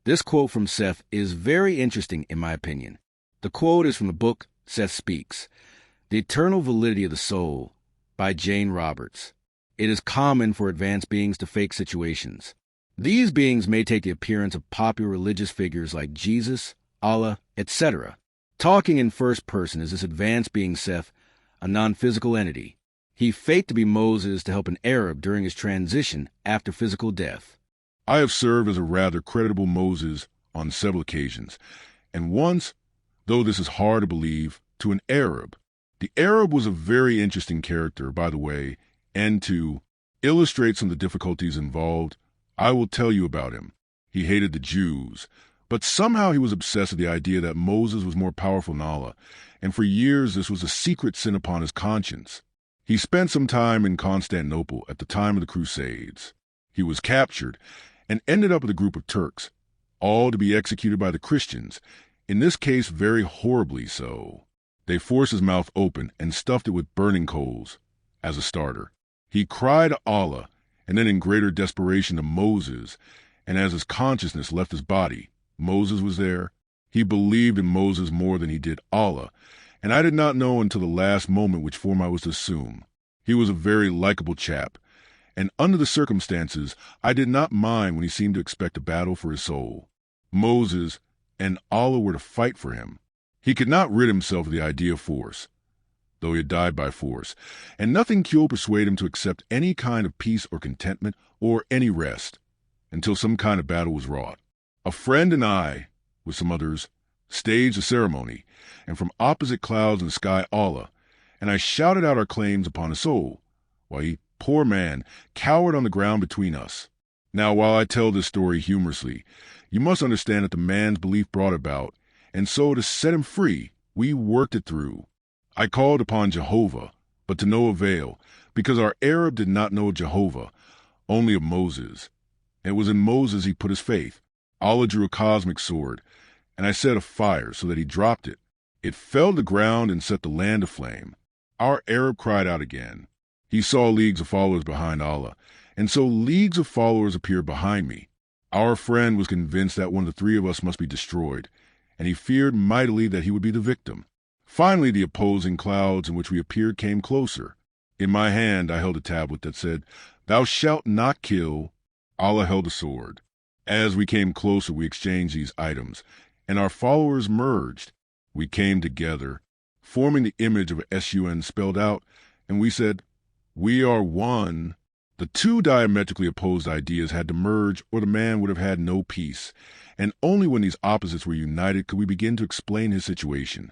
This quote from Seth is very interesting in my opinion. The quote is from the book Seth Speaks, The Eternal Validity of the Soul by Jane Roberts. It is common for advanced beings to fake situations. These beings may take the appearance of popular religious figures like Jesus, Allah, etc. Talking in first person is this advanced being Seth, a non-physical entity. He faked to be Moses to help an Arab during his transition after physical death. I have served as a rather creditable Moses on several occasions, and once, though this is hard to believe, to an Arab. The Arab was a very interesting character, by the way, and to illustrate some of the difficulties involved, I will tell you about him. He hated the Jews, but somehow he was obsessed with the idea that Moses was more powerful than Allah, and for years this was a secret sin upon his conscience. He spent some time in Constantinople at the time of the Crusades. He was captured and ended up with a group of Turks, all to be executed by the Christians, in this case very horribly so. They forced his mouth open and stuffed it with burning coals, as a starter. He cried to Allah, and then in greater desperation to Moses, and as his consciousness left his body, Moses was there. He believed in Moses more than he did Allah, and I did not know until the last moment which form I was to assume. He was a very likable chap, and under the circumstances, I did not mind when he seemed to expect a battle for his soul. Moses and Allah were to fight for him. He could not rid himself of the idea of force, though he had died by force, and nothing could persuade him to accept any kind of peace or contentment or any rest, until some kind of battle was wrought. A friend and I, with some others, staged a ceremony, and from opposite clouds in the sky Allah, and I shouted out our claims upon his soul, while he, poor man, cowered on the ground between us. Now, while I tell this story humorously, you must understand that the man's belief brought about, and so to set him free, we worked it through. I called upon Jehovah, but to no avail, because our Arab did not know Jehovah, only of Moses. It was in Moses he put his faith. Allah drew a cosmic sword, and I set a fire so that he dropped it. It fell to the ground and set the land aflame. Our Arab cried out again. He saw leagues of followers behind Allah, and so leagues of followers appeared behind me. Our friend was convinced that one of the three of us must be destroyed, and he feared mightily that he would be the victim. Finally, the opposing clouds in which we appeared came closer. In my hand I held a tablet that said, "Thou shalt not kill." Allah held a sword. As we came closer, we exchanged these items, and our followers merged. We came together, forming the image of a SUN spelled out, and we said, "We are one." The two diametrically opposed ideas had to merge, or the man would have had no peace, and only when these opposites were united could we begin to explain his situation.